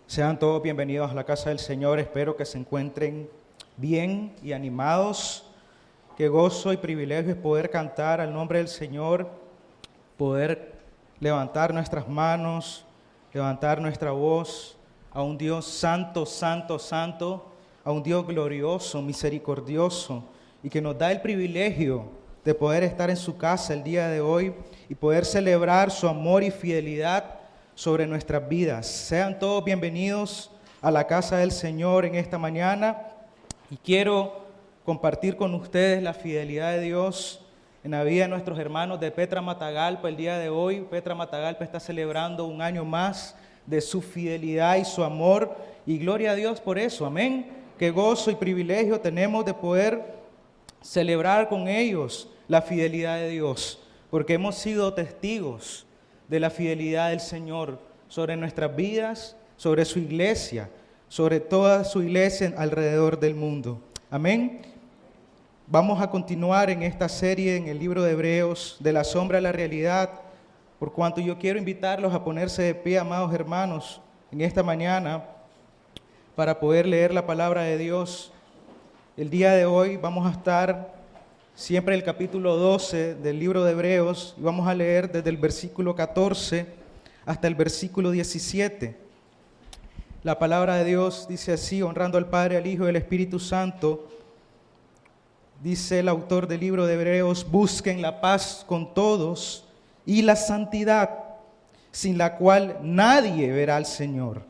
Sean todos bienvenidos a la casa del Señor. Espero que se encuentren bien y animados. Qué gozo y privilegio es poder cantar al nombre del Señor, poder levantar nuestras manos, levantar nuestra voz a un Dios santo, santo, santo, a un Dios glorioso, misericordioso, y que nos da el privilegio de poder estar en su casa el día de hoy y poder celebrar su amor y fidelidad sobre nuestras vidas. Sean todos bienvenidos a la casa del Señor en esta mañana, y quiero compartir con ustedes la fidelidad de Dios en la vida de nuestros hermanos de Petra Matagalpa. El día de hoy Petra Matagalpa está celebrando un año más de su fidelidad y su amor, y gloria a Dios por eso, amén. Qué gozo y privilegio tenemos de poder celebrar con ellos la fidelidad de Dios, porque hemos sido testigos de la fidelidad del Señor sobre nuestras vidas, sobre su iglesia, sobre toda su iglesia alrededor del mundo. Amén. Vamos a continuar en esta serie en el libro de Hebreos, de la sombra a la realidad, por cuanto yo quiero invitarlos a ponerse de pie, amados hermanos, en esta mañana, para poder leer la palabra de Dios. El día de hoy vamos a estar siempre en el capítulo 12 del libro de Hebreos, y vamos a leer desde el versículo 14 hasta el versículo 17. La palabra de Dios dice así, honrando al Padre, al Hijo y al Espíritu Santo. Dice el autor del libro de Hebreos: busquen la paz con todos y la santidad, sin la cual nadie verá al Señor.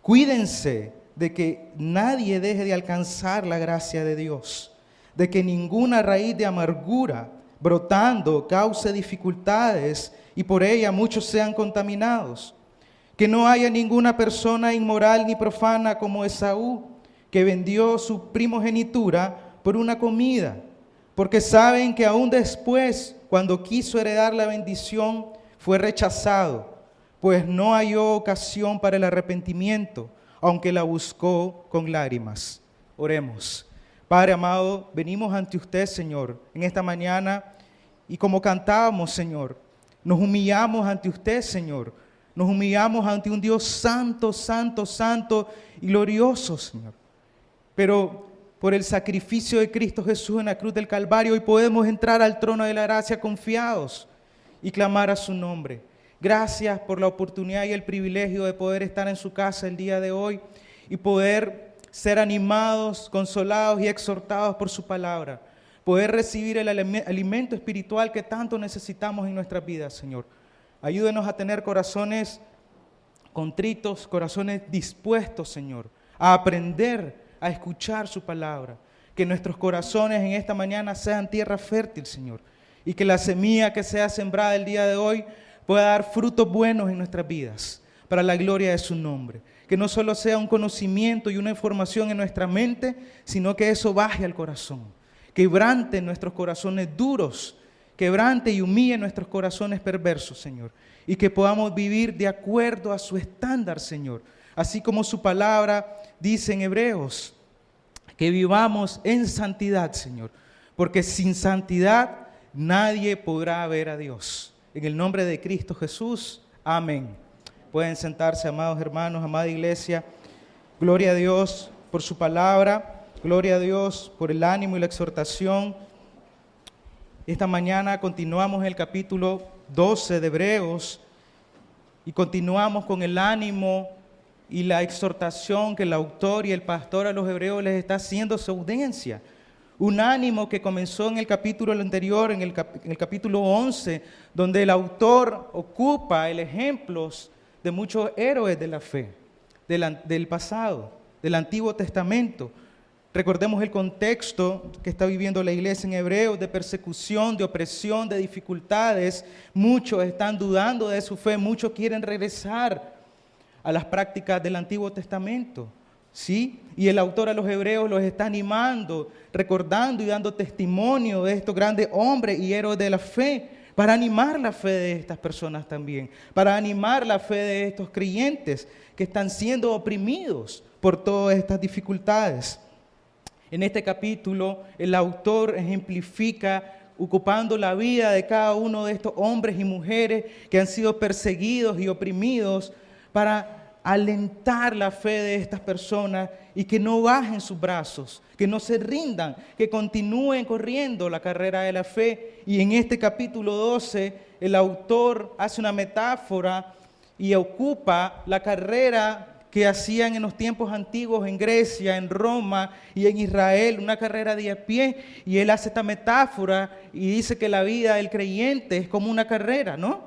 Cuídense de que nadie deje de alcanzar la gracia de Dios, de que ninguna raíz de amargura brotando cause dificultades y por ella muchos sean contaminados. Que no haya ninguna persona inmoral ni profana como Esaú, que vendió su primogenitura por una comida, porque saben que aún después, cuando quiso heredar la bendición, fue rechazado, pues no halló ocasión para el arrepentimiento, aunque la buscó con lágrimas. Oremos. Padre amado, venimos ante usted, Señor, en esta mañana, y como cantábamos, Señor, nos humillamos ante usted, Señor. Nos humillamos ante un Dios santo, santo, santo y glorioso, Señor. Pero por el sacrificio de Cristo Jesús en la cruz del Calvario, hoy podemos entrar al trono de la gracia confiados y clamar a su nombre. Gracias por la oportunidad y el privilegio de poder estar en su casa el día de hoy y poder ser animados, consolados y exhortados por su palabra. Poder recibir el alimento espiritual que tanto necesitamos en nuestras vidas, Señor. Ayúdenos a tener corazones contritos, corazones dispuestos, Señor, a aprender a escuchar su palabra. Que nuestros corazones en esta mañana sean tierra fértil, Señor, y que la semilla que sea sembrada el día de hoy pueda dar frutos buenos en nuestras vidas, para la gloria de su nombre. Que no solo sea un conocimiento y una información en nuestra mente, sino que eso baje al corazón. Quebrante nuestros corazones duros, quebrante y humille nuestros corazones perversos, Señor, y que podamos vivir de acuerdo a su estándar, Señor, así como su palabra dice en Hebreos, que vivamos en santidad, Señor, porque sin santidad nadie podrá ver a Dios. En el nombre de Cristo Jesús, amén. Pueden sentarse, amados hermanos, amada iglesia. Gloria a Dios por su palabra, gloria a Dios por el ánimo y la exhortación. Esta mañana continuamos el capítulo 12 de Hebreos y continuamos con el ánimo y la exhortación que el autor y el pastor a los hebreos les está haciendo a su audiencia. Un ánimo que comenzó en el capítulo anterior, en el capítulo 11, donde el autor ocupa el ejemplos de muchos héroes de la fe, del pasado, del Antiguo Testamento. Recordemos el contexto que está viviendo la iglesia en Hebreos, de persecución, de opresión, de dificultades. Muchos están dudando de su fe, muchos quieren regresar a las prácticas del Antiguo Testamento, ¿sí? Y el autor a los hebreos los está animando, recordando y dando testimonio de estos grandes hombres y héroes de la fe, para animar la fe de estas personas también, para animar la fe de estos creyentes que están siendo oprimidos por todas estas dificultades. En este capítulo, el autor ejemplifica ocupando la vida de cada uno de estos hombres y mujeres que han sido perseguidos y oprimidos para alentar la fe de estas personas y que no bajen sus brazos, que no se rindan, que continúen corriendo la carrera de la fe. Y en este capítulo 12, el autor hace una metáfora y ocupa la carrera que hacían en los tiempos antiguos en Grecia, en Roma y en Israel, una carrera de a pie. Y él hace esta metáfora y dice que la vida del creyente es como una carrera, ¿no?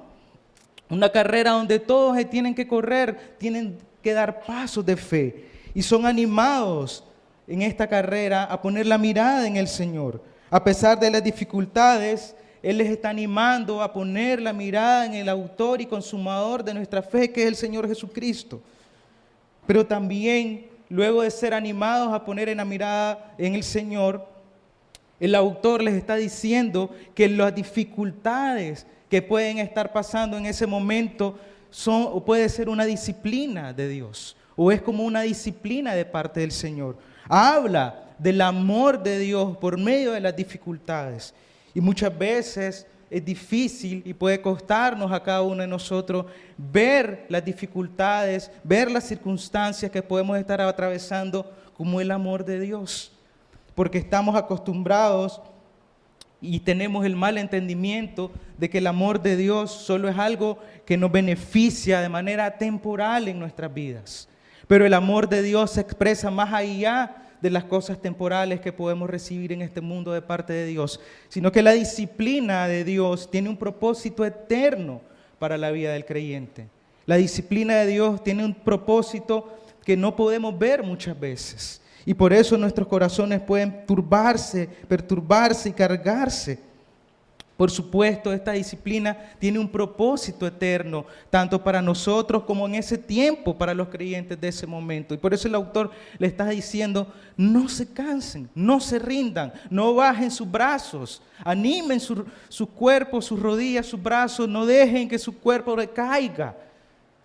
Una carrera donde todos se tienen que correr, tienen que dar pasos de fe y son animados en esta carrera a poner la mirada en el Señor. A pesar de las dificultades, Él les está animando a poner la mirada en el autor y consumador de nuestra fe, que es el Señor Jesucristo. Pero también, luego de ser animados a poner en la mirada en el Señor, el autor les está diciendo que las dificultades que pueden estar pasando en ese momento son, o puede ser una disciplina de Dios, o es como una disciplina de parte del Señor. Habla del amor de Dios por medio de las dificultades. Y muchas veces es difícil y puede costarnos a cada uno de nosotros ver las dificultades, ver las circunstancias que podemos estar atravesando como el amor de Dios. Porque estamos acostumbrados y tenemos el mal entendimiento de que el amor de Dios solo es algo que nos beneficia de manera temporal en nuestras vidas. Pero el amor de Dios se expresa más allá de las cosas temporales que podemos recibir en este mundo de parte de Dios, sino que la disciplina de Dios tiene un propósito eterno para la vida del creyente. La disciplina de Dios tiene un propósito que no podemos ver muchas veces. Y por eso nuestros corazones pueden perturbarse y cargarse. Por supuesto, esta disciplina tiene un propósito eterno, tanto para nosotros como en ese tiempo para los creyentes de ese momento. Y por eso el autor le está diciendo, no se cansen, no se rindan, no bajen sus brazos, animen su cuerpo, sus rodillas, sus brazos, no dejen que su cuerpo recaiga.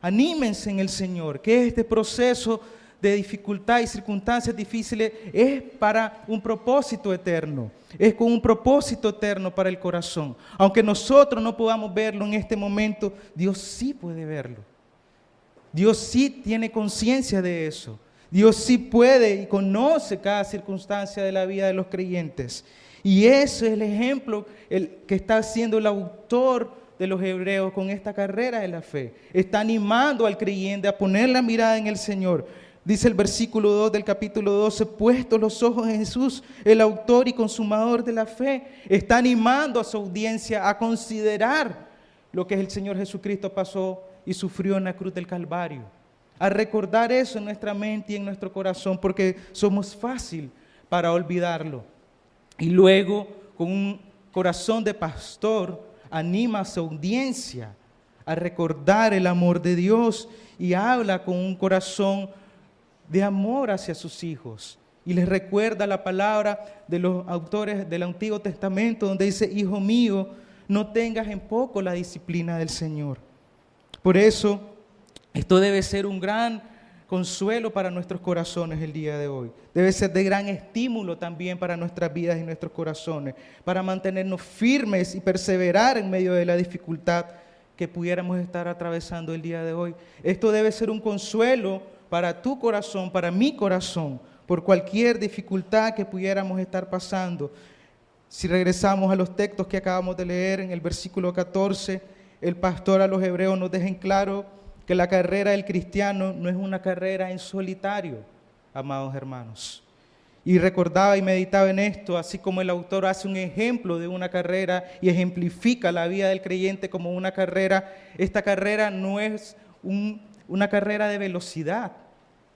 Anímense en el Señor, que este proceso de dificultad y circunstancias difíciles es para un propósito eterno, es con un propósito eterno para el corazón. Aunque nosotros no podamos verlo en este momento, Dios sí puede verlo. Dios sí tiene conciencia de eso. Dios sí puede y conoce cada circunstancia de la vida de los creyentes. Y ese es el ejemplo que está haciendo el autor de los hebreos con esta carrera de la fe. Está animando al creyente a poner la mirada en el Señor. Dice el versículo 2 del capítulo 12, puestos los ojos en Jesús, el autor y consumador de la fe, está animando a su audiencia a considerar lo que el Señor Jesucristo pasó y sufrió en la cruz del Calvario. A recordar eso en nuestra mente y en nuestro corazón, porque somos fácil para olvidarlo. Y luego, con un corazón de pastor, anima a su audiencia a recordar el amor de Dios y habla con un corazón de amor hacia sus hijos. Y les recuerda la palabra de los autores del Antiguo Testamento, donde dice, hijo mío, no tengas en poco la disciplina del Señor. Por eso, esto debe ser un gran consuelo para nuestros corazones el día de hoy. Debe ser de gran estímulo también para nuestras vidas y nuestros corazones, para mantenernos firmes y perseverar en medio de la dificultad que pudiéramos estar atravesando el día de hoy. Esto debe ser un consuelo para tu corazón, para mi corazón, por cualquier dificultad que pudiéramos estar pasando. Si regresamos a los textos que acabamos de leer en el versículo 14, el pastor a los hebreos nos deja en claro que la carrera del cristiano no es una carrera en solitario, amados hermanos. Y recordaba y meditaba en esto, así como el autor hace un ejemplo de una carrera y ejemplifica la vida del creyente como una carrera. Esta carrera no es una carrera de velocidad,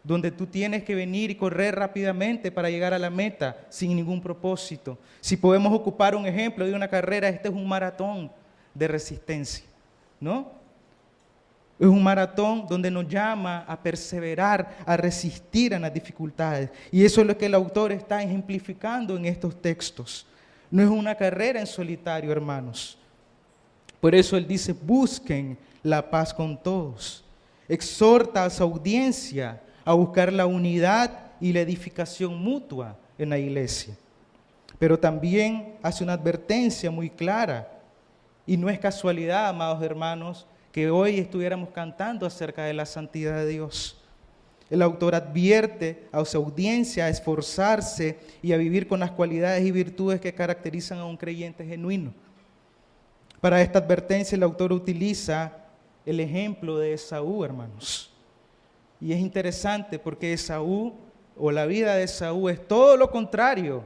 donde tú tienes que venir y correr rápidamente para llegar a la meta sin ningún propósito. Si podemos ocupar un ejemplo de una carrera, este es un maratón de resistencia, ¿no? Es un maratón donde nos llama a perseverar, a resistir a las dificultades. Y eso es lo que el autor está ejemplificando en estos textos. No es una carrera en solitario, hermanos. Por eso él dice, busquen la paz con todos. Exhorta a su audiencia a buscar la unidad y la edificación mutua en la iglesia. Pero también hace una advertencia muy clara. Y no es casualidad, amados hermanos, que que hoy estuviéramos cantando acerca de la santidad de Dios. El autor advierte a su audiencia a esforzarse y a vivir con las cualidades y virtudes que caracterizan a un creyente genuino. Para esta advertencia el autor utiliza el ejemplo de Esaú, hermanos. Y es interesante porque Esaú, o la vida de Esaú, es todo lo contrario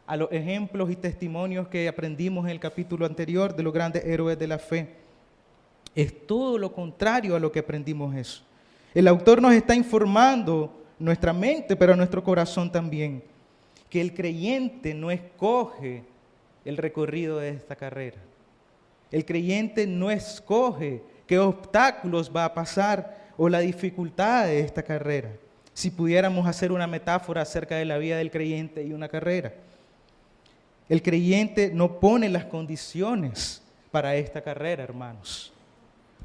a los ejemplos y testimonios que aprendimos en el capítulo anterior de los grandes héroes de la fe. Es todo lo contrario a lo que aprendimos eso. El autor nos está informando nuestra mente, pero nuestro corazón también, que el creyente no escoge el recorrido de esta carrera. El creyente no escoge qué obstáculos va a pasar o la dificultad de esta carrera. Si pudiéramos hacer una metáfora acerca de la vida del creyente y una carrera. El creyente no pone las condiciones para esta carrera, hermanos,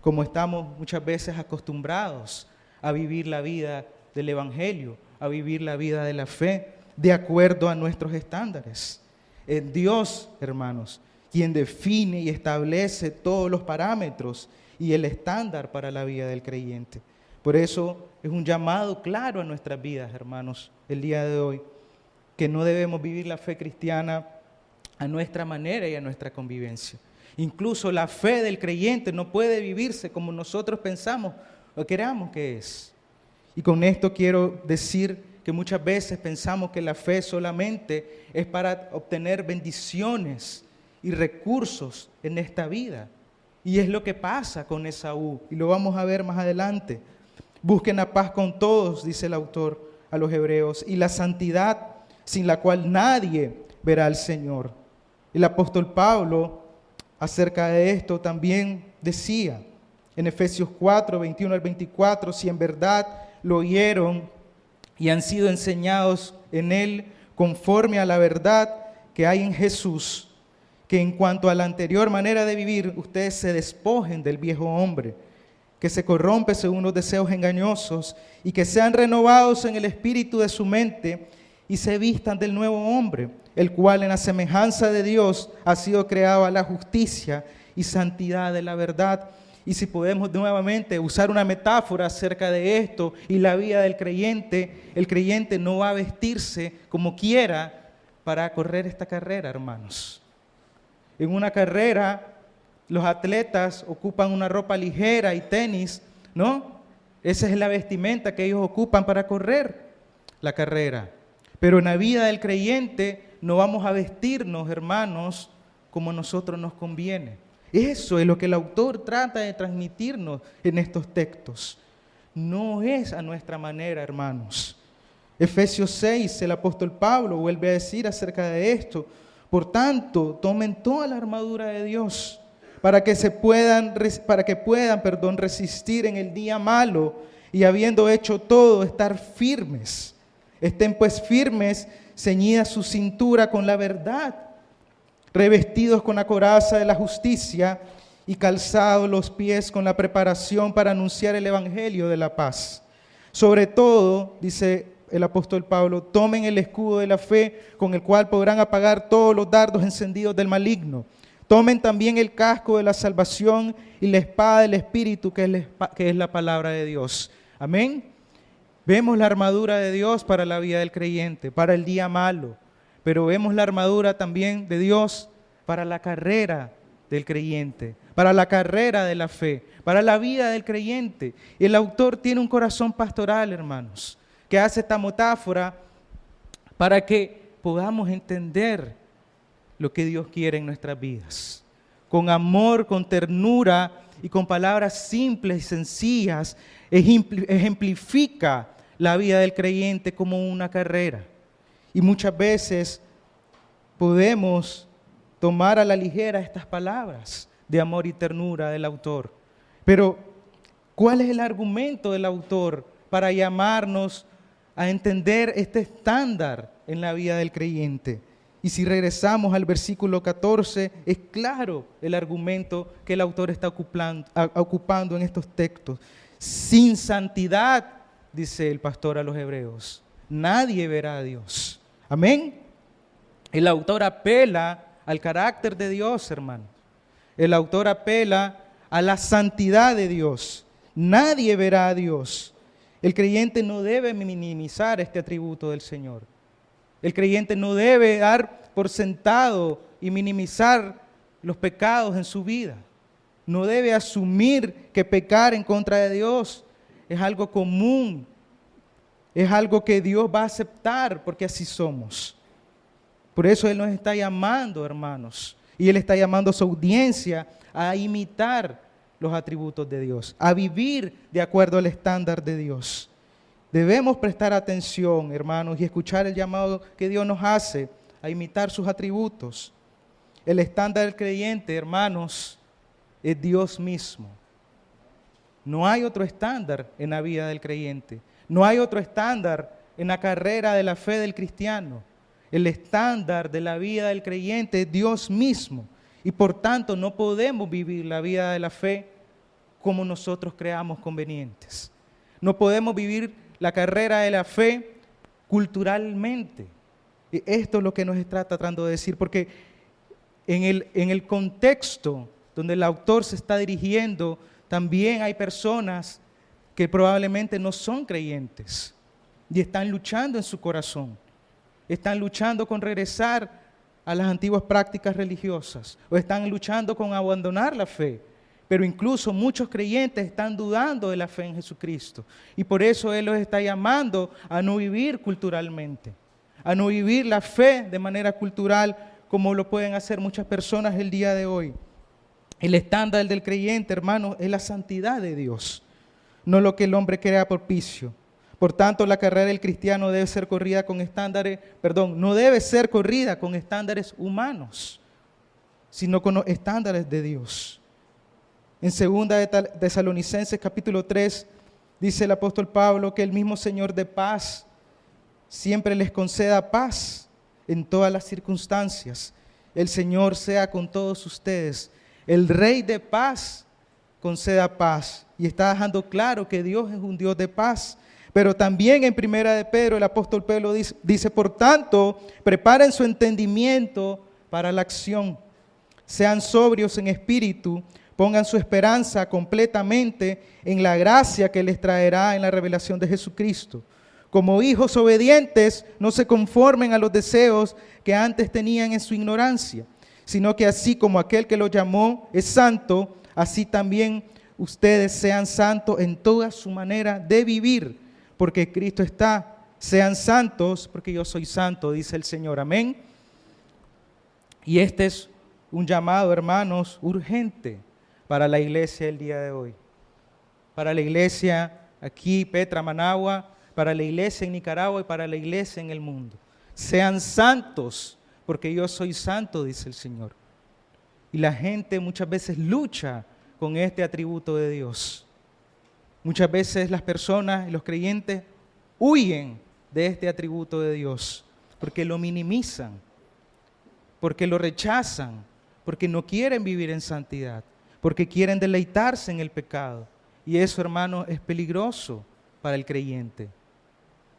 como estamos muchas veces acostumbrados a vivir la vida del Evangelio, a vivir la vida de la fe, de acuerdo a nuestros estándares. Es Dios, hermanos, quien define y establece todos los parámetros y el estándar para la vida del creyente. Por eso es un llamado claro a nuestras vidas, hermanos, el día de hoy, que no debemos vivir la fe cristiana a nuestra manera y a nuestra convivencia. Incluso la fe del creyente no puede vivirse como nosotros pensamos o queramos que es. Y con esto quiero decir que muchas veces pensamos que la fe solamente es para obtener bendiciones y recursos en esta vida. Y es lo que pasa con Esaú, y lo vamos a ver más adelante. Busquen la paz con todos, dice el autor a los hebreos, y la santidad sin la cual nadie verá al Señor. El apóstol Pablo acerca de esto también decía en Efesios 4, 21 al 24, si en verdad lo oyeron y han sido enseñados en él conforme a la verdad que hay en Jesús, que en cuanto a la anterior manera de vivir, ustedes se despojen del viejo hombre, que se corrompe según los deseos engañosos, y que sean renovados en el espíritu de su mente y se vistan del nuevo hombre, el cual en la semejanza de Dios ha sido creado a la justicia y santidad de la verdad. Y si podemos nuevamente usar una metáfora acerca de esto y la vida del creyente, el creyente no va a vestirse como quiera para correr esta carrera, hermanos. En una carrera, los atletas ocupan una ropa ligera y tenis, ¿no? Esa es la vestimenta que ellos ocupan para correr la carrera. Pero en la vida del creyente no vamos a vestirnos, hermanos, como a nosotros nos conviene. Eso es lo que el autor trata de transmitirnos en estos textos. No es a nuestra manera, hermanos. Efesios 6, el apóstol Pablo vuelve a decir acerca de esto. Por tanto, tomen toda la armadura de Dios para que puedan resistir en el día malo y habiendo hecho todo, estar firmes. Estén pues firmes, ceñida su cintura con la verdad, revestidos con la coraza de la justicia y calzados los pies con la preparación para anunciar el evangelio de la paz. Sobre todo, dice el apóstol Pablo, tomen el escudo de la fe con el cual podrán apagar todos los dardos encendidos del maligno. Tomen también el casco de la salvación y la espada del Espíritu, que es la palabra de Dios. Amén. Vemos la armadura de Dios para la vida del creyente, para el día malo, pero vemos la armadura también de Dios para la carrera del creyente, para la carrera de la fe, para la vida del creyente. El autor tiene un corazón pastoral, hermanos, que hace esta metáfora para que podamos entender lo que Dios quiere en nuestras vidas. Con amor, con ternura y con palabras simples y sencillas, ejemplifica la vida del creyente como una carrera. Y muchas veces podemos tomar a la ligera estas palabras de amor y ternura del autor. Pero, ¿cuál es el argumento del autor para llamarnos a entender este estándar en la vida del creyente? Y si regresamos al versículo 14, es claro el argumento que el autor está ocupando en estos textos. Sin santidad, dice el pastor a los hebreos, nadie verá a Dios. Amén. El autor apela al carácter de Dios, hermano. El autor apela a la santidad de Dios. Nadie verá a Dios. El creyente no debe minimizar este atributo del Señor. El creyente no debe dar por sentado y minimizar los pecados en su vida. No debe asumir que pecar en contra de Dios es algo común, es algo que Dios va a aceptar porque así somos. Por eso Él nos está llamando, hermanos, y Él está llamando a su audiencia a imitar los atributos de Dios, a vivir de acuerdo al estándar de Dios. Debemos prestar atención, hermanos, y escuchar el llamado que Dios nos hace a imitar sus atributos. El estándar del creyente, hermanos, es Dios mismo. No hay otro estándar en la vida del creyente. No hay otro estándar en la carrera de la fe del cristiano. El estándar de la vida del creyente es Dios mismo. Y por tanto no podemos vivir la vida de la fe como nosotros creamos convenientes. No podemos vivir la carrera de la fe culturalmente. Y esto es lo que nos está tratando de decir, porque en el contexto donde el autor se está dirigiendo, también hay personas que probablemente no son creyentes y están luchando en su corazón. Están luchando con regresar a las antiguas prácticas religiosas o están luchando con abandonar la fe. Pero incluso muchos creyentes están dudando de la fe en Jesucristo. Y por eso Él los está llamando a no vivir culturalmente, a no vivir la fe de manera cultural como lo pueden hacer muchas personas el día de hoy. El estándar del creyente, hermano, es la santidad de Dios, no lo que el hombre crea propicio. Por tanto, la carrera del cristiano debe ser corrida con estándares, no debe ser corrida con estándares humanos, sino con los estándares de Dios. En 2 de Tesalonicenses capítulo 3, dice el apóstol Pablo que el mismo Señor de paz siempre les conceda paz en todas las circunstancias. El Señor sea con todos ustedes. El Rey de paz conceda paz. Y está dejando claro que Dios es un Dios de paz. Pero también en 1 de Pedro, el apóstol Pedro dice, por tanto, preparen su entendimiento para la acción. Sean sobrios en espíritu, pongan su esperanza completamente en la gracia que les traerá en la revelación de Jesucristo. Como hijos obedientes, no se conformen a los deseos que antes tenían en su ignorancia, sino que así como aquel que los llamó es santo, así también ustedes sean santos en toda su manera de vivir, porque Cristo está, sean santos, porque yo soy santo, dice el Señor. Amén. Y este es un llamado, hermanos, urgente para la iglesia el día de hoy. Para la iglesia aquí, Petra, Managua, para la iglesia en Nicaragua y para la iglesia en el mundo. Sean santos, porque yo soy santo, dice el Señor. Y la gente muchas veces lucha con este atributo de Dios. Muchas veces las personas y los creyentes huyen de este atributo de Dios porque lo minimizan, porque lo rechazan, porque no quieren vivir en santidad, porque quieren deleitarse en el pecado. Y eso, hermano, es peligroso para el creyente.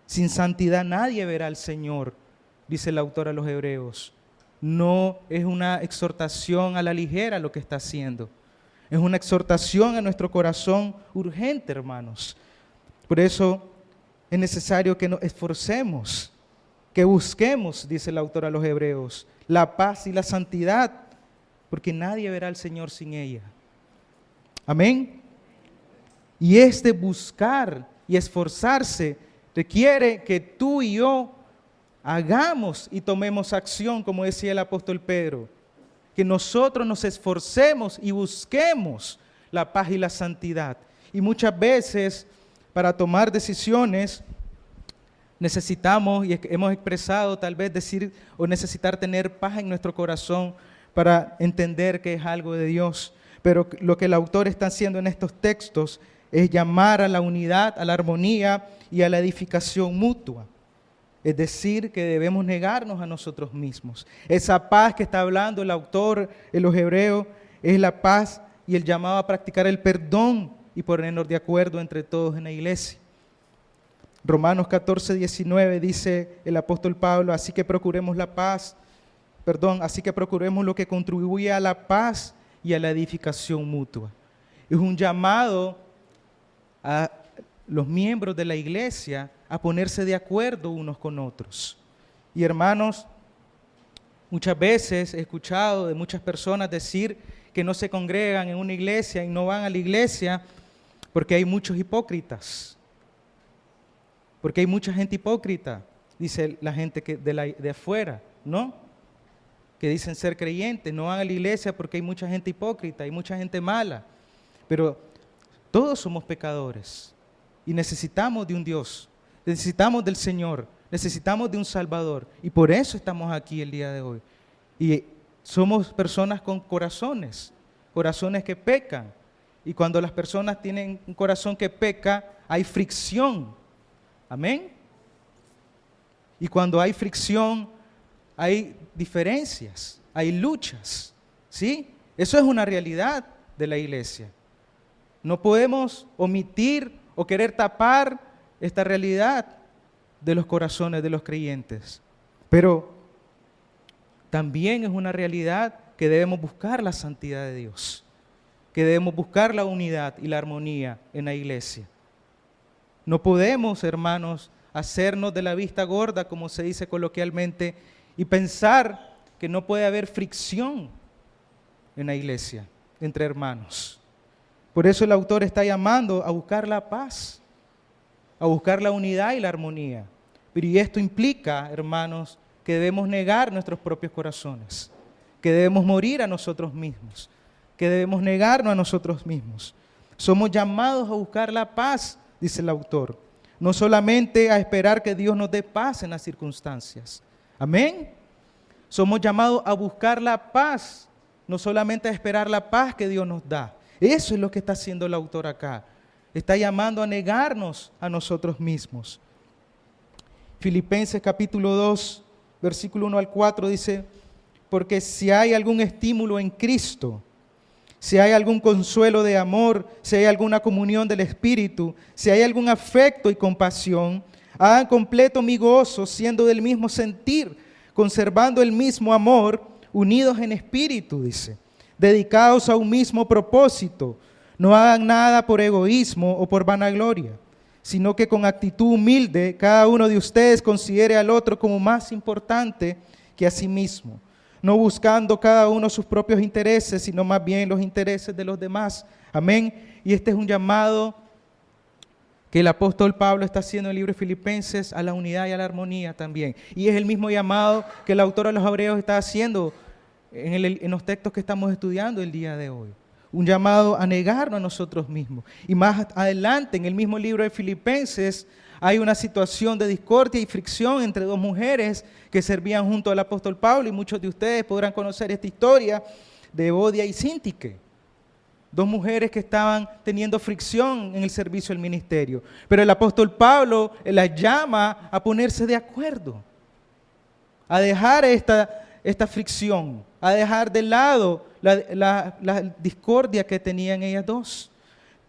Sin santidad nadie verá al Señor, dice el autor a los Hebreos. No es una exhortación a la ligera lo que está haciendo. Es una exhortación a nuestro corazón urgente, hermanos. Por eso es necesario que nos esforcemos, que busquemos, dice el autor a los Hebreos, la paz y la santidad, porque nadie verá al Señor sin ella. Amén. Y este buscar y esforzarse requiere que tú y yo hagamos y tomemos acción, como decía el apóstol Pedro. Que nosotros nos esforcemos y busquemos la paz y la santidad. Y muchas veces, para tomar decisiones, necesitamos, y hemos expresado tal vez decir o necesitar tener paz en nuestro corazón para entender que es algo de Dios. Pero lo que el autor está haciendo en estos textos es llamar a la unidad, a la armonía y a la edificación mutua. Es decir, que debemos negarnos a nosotros mismos. Esa paz que está hablando el autor en los Hebreos es la paz y el llamado a practicar el perdón y ponernos de acuerdo entre todos en la iglesia. Romanos 14, 19 dice el apóstol Pablo, así que procuremos lo que contribuye a la paz y a la edificación mutua. Es un llamado a los miembros de la iglesia a ponerse de acuerdo unos con otros. Y hermanos, muchas veces he escuchado de muchas personas decir que no se congregan en una iglesia y no van a la iglesia porque hay muchos hipócritas. Porque hay mucha gente hipócrita, dice la gente de afuera, ¿no? Que dicen ser creyentes, no van a la iglesia porque hay mucha gente hipócrita, hay mucha gente mala. Pero todos somos pecadores y necesitamos de un Dios, necesitamos del Señor, necesitamos de un Salvador. Y por eso estamos aquí el día de hoy. Y somos personas con corazones que pecan. Y cuando las personas tienen un corazón que peca, hay fricción. Amén. Y cuando hay fricción, hay diferencias, hay luchas. ¿Sí? Eso es una realidad de la iglesia. No podemos omitir o querer tapar esta realidad de los corazones de los creyentes. Pero también es una realidad que debemos buscar la santidad de Dios, que debemos buscar la unidad y la armonía en la iglesia. No podemos, hermanos, hacernos de la vista gorda, como se dice coloquialmente, y pensar que no puede haber fricción en la iglesia, entre hermanos. Por eso el autor está llamando a buscar la paz, a buscar la unidad y la armonía. Pero y esto implica, hermanos, que debemos negar nuestros propios corazones, que debemos morir a nosotros mismos, que debemos negarnos a nosotros mismos. Somos llamados a buscar la paz, dice el autor, no solamente a esperar que Dios nos dé paz en las circunstancias. Amén. Somos llamados a buscar la paz, no solamente a esperar la paz que Dios nos da. Eso es lo que está haciendo el autor acá. Está llamando a negarnos a nosotros mismos. Filipenses capítulo 2, versículo 1 al 4 dice, porque si hay algún estímulo en Cristo, si hay algún consuelo de amor, si hay alguna comunión del Espíritu, si hay algún afecto y compasión, hagan completo mi gozo, siendo del mismo sentir, conservando el mismo amor, unidos en espíritu, dice, dedicados a un mismo propósito. No hagan nada por egoísmo o por vanagloria, sino que con actitud humilde cada uno de ustedes considere al otro como más importante que a sí mismo, no buscando cada uno sus propios intereses, sino más bien los intereses de los demás. Amén. Y este es un llamado que el apóstol Pablo está haciendo en el libro de Filipenses a la unidad y a la armonía también. Y es el mismo llamado que el autor de los Hebreos está haciendo en los textos que estamos estudiando el día de hoy. Un llamado a negarnos a nosotros mismos. Y más adelante, en el mismo libro de Filipenses, hay una situación de discordia y fricción entre dos mujeres que servían junto al apóstol Pablo, y muchos de ustedes podrán conocer esta historia de Evodia y Síntique. Dos mujeres que estaban teniendo fricción en el servicio del ministerio. Pero el apóstol Pablo las llama a ponerse de acuerdo, a dejar esta fricción, a dejar de lado la discordia que tenían ellas dos.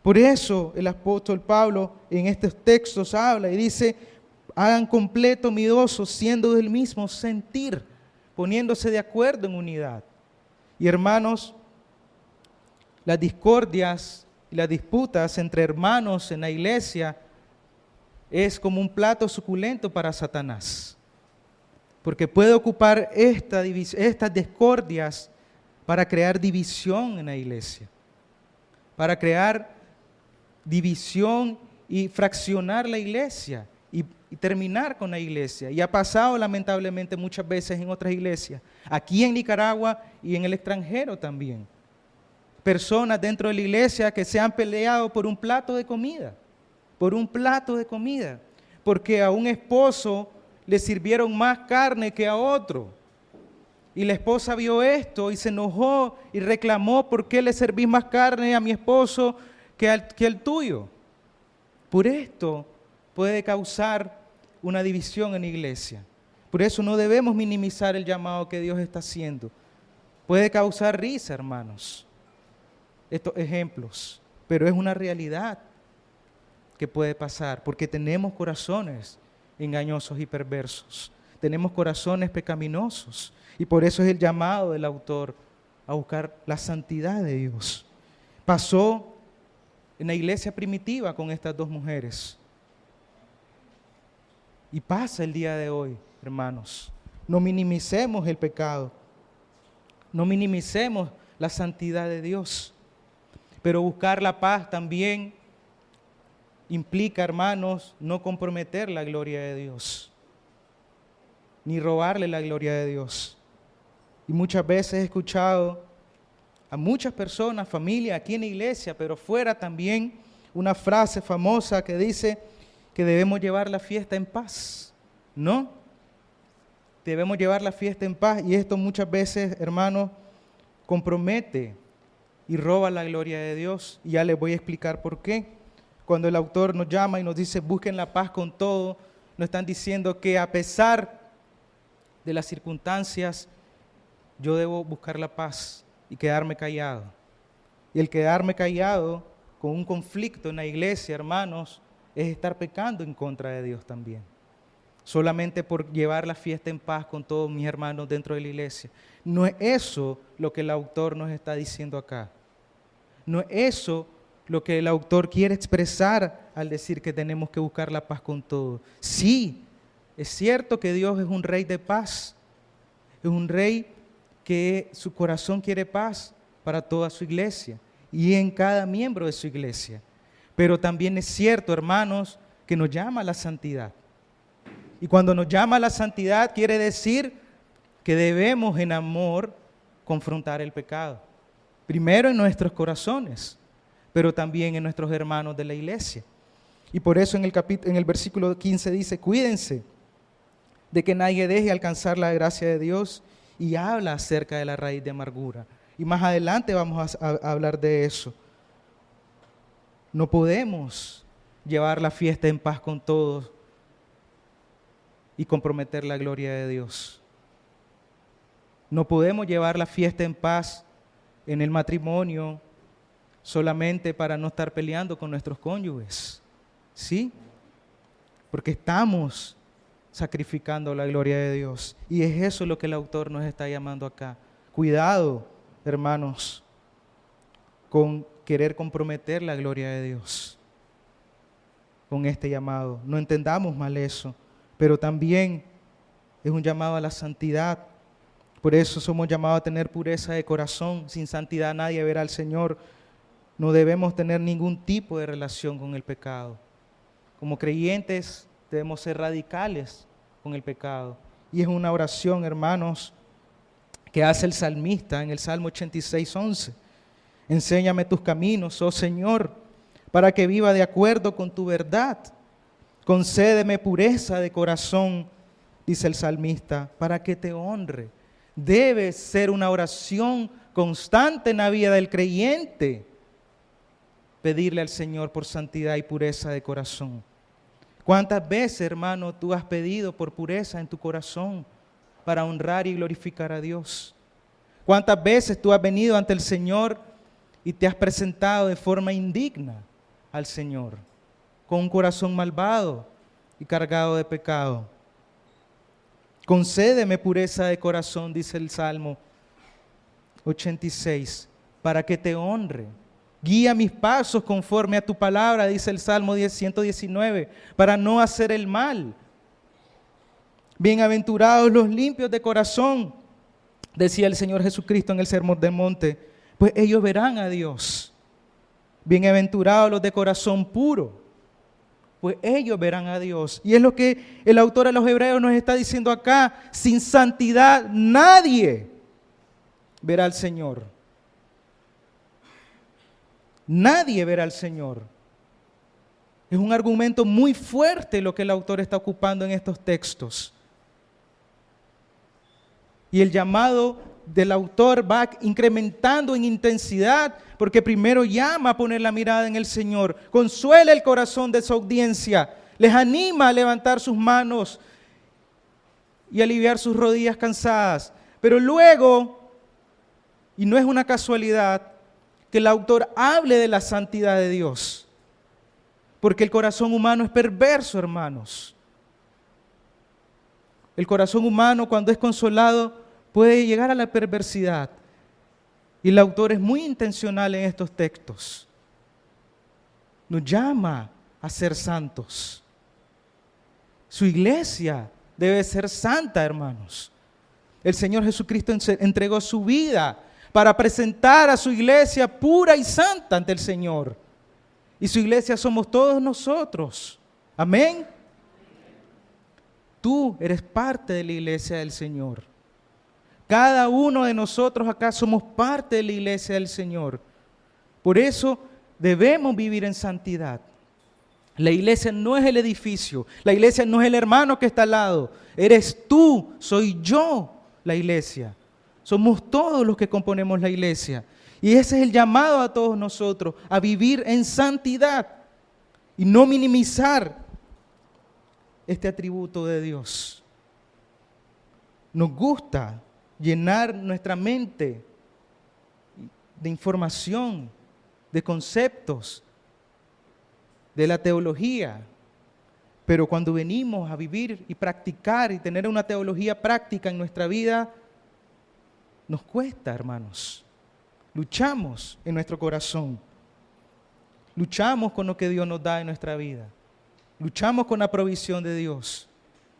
Por eso el apóstol Pablo en estos textos habla y dice, hagan completo mi gozo siendo del mismo sentir, poniéndose de acuerdo en unidad. Y hermanos, las discordias y las disputas entre hermanos en la iglesia es como un plato suculento para Satanás, porque puede ocupar estas discordias para crear división en la iglesia, para crear división y fraccionar la iglesia y terminar con la iglesia. Y ha pasado lamentablemente muchas veces en otras iglesias, aquí en Nicaragua y en el extranjero también. Personas dentro de la iglesia que se han peleado por un plato de comida, porque a un esposo le sirvieron más carne que a otro. Y la esposa vio esto y se enojó y reclamó, ¿por qué le servís más carne a mi esposo que al tuyo? Por esto puede causar una división en la iglesia. Por eso no debemos minimizar el llamado que Dios está haciendo. Puede causar risa, hermanos, estos ejemplos, pero es una realidad que puede pasar, porque tenemos corazones engañosos y perversos, tenemos corazones pecaminosos, y por eso es el llamado del autor a buscar la santidad de Dios. Pasó en la iglesia primitiva con estas dos mujeres. Y pasa el día de hoy, hermanos. No minimicemos el pecado. No minimicemos la santidad de Dios. Pero buscar la paz también implica, hermanos, no comprometer la gloria de Dios, ni robarle la gloria de Dios. Y muchas veces he escuchado a muchas personas, familia, aquí en la iglesia, pero fuera también, una frase famosa que dice que debemos llevar la fiesta en paz. ¿No? Debemos llevar la fiesta en paz, y esto muchas veces, hermanos, compromete y roba la gloria de Dios. Y ya les voy a explicar por qué. Cuando el autor nos llama y nos dice busquen la paz con todo, nos están diciendo que a pesar de las circunstancias, yo debo buscar la paz y quedarme callado. Y el quedarme callado con un conflicto en la iglesia, hermanos, es estar pecando en contra de Dios también. Solamente por llevar la fiesta en paz con todos mis hermanos dentro de la iglesia. No es eso lo que el autor nos está diciendo acá. No es eso lo que el autor quiere expresar al decir que tenemos que buscar la paz con todos. Sí, es cierto que Dios es un rey de paz. Es un rey que su corazón quiere paz para toda su iglesia y en cada miembro de su iglesia. Pero también es cierto, hermanos, que nos llama a la santidad. Y cuando nos llama a la santidad quiere decir que debemos en amor confrontar el pecado. Primero en nuestros corazones, pero también en nuestros hermanos de la iglesia. Y por eso en el versículo 15 dice, cuídense de que nadie deje alcanzar la gracia de Dios, y habla acerca de la raíz de amargura. Y más adelante vamos a hablar de eso. No podemos llevar la fiesta en paz con todos y comprometer la gloria de Dios. No podemos llevar la fiesta en paz en el matrimonio solamente para no estar peleando con nuestros cónyuges. ¿Sí? Porque estamos sacrificando la gloria de Dios. Y es eso lo que el autor nos está llamando acá. Cuidado, hermanos, con querer comprometer la gloria de Dios con este llamado. No entendamos mal eso, pero también es un llamado a la santidad. Por eso somos llamados a tener pureza de corazón. Sin santidad nadie verá al Señor. No debemos tener ningún tipo de relación con el pecado. Como creyentes debemos ser radicales con el pecado. Y es una oración, hermanos, que hace el salmista en el Salmo 86:11. Enséñame tus caminos, oh Señor, para que viva de acuerdo con tu verdad. Concédeme pureza de corazón, dice el salmista, para que te honre. Debe ser una oración constante en la vida del creyente. Pedirle al Señor por santidad y pureza de corazón. ¿Cuántas veces, hermano, tú has pedido por pureza en tu corazón para honrar y glorificar a Dios? ¿Cuántas veces tú has venido ante el Señor y te has presentado de forma indigna al Señor, con un corazón malvado y cargado de pecado? Concédeme pureza de corazón, dice el Salmo 86, para que te honre. Guía mis pasos conforme a tu palabra, dice el Salmo 119, para no hacer el mal. Bienaventurados los limpios de corazón, decía el Señor Jesucristo en el Sermón del Monte, pues ellos verán a Dios. Bienaventurados los de corazón puro, pues ellos verán a Dios. Y es lo que el autor a los Hebreos nos está diciendo acá: sin santidad nadie verá al Señor. Nadie verá al Señor. Es un argumento muy fuerte lo que el autor está ocupando en estos textos. Y el llamado del autor va incrementando en intensidad, porque primero llama a poner la mirada en el Señor, consuela el corazón de su audiencia, les anima a levantar sus manos y aliviar sus rodillas cansadas. Pero luego, y no es una casualidad, que el autor hable de la santidad de Dios, porque el corazón humano es perverso, hermanos. El corazón humano, cuando es consolado, puede llegar a la perversidad. Y el autor es muy intencional en estos textos. nos llama a ser santos. Su iglesia debe ser santa, hermanos. El Señor Jesucristo entregó su vida para presentar a su iglesia pura y santa ante el Señor. Y su iglesia somos todos nosotros. Amén. Tú eres parte de la iglesia del Señor. Cada uno de nosotros acá somos parte de la iglesia del Señor. Por eso debemos vivir en santidad. La iglesia no es el edificio, la iglesia no es el hermano que está al lado. Eres tú, soy yo la iglesia. Somos todos los que componemos la iglesia. Y ese es el llamado a todos nosotros, a vivir en santidad y no minimizar este atributo de Dios. Nos gusta llenar nuestra mente de información, de conceptos, de la teología, pero cuando venimos a vivir y practicar y tener una teología práctica en nuestra vida, nos cuesta, hermanos. Luchamos en nuestro corazón, luchamos con lo que Dios nos da en nuestra vida, luchamos con la provisión de Dios,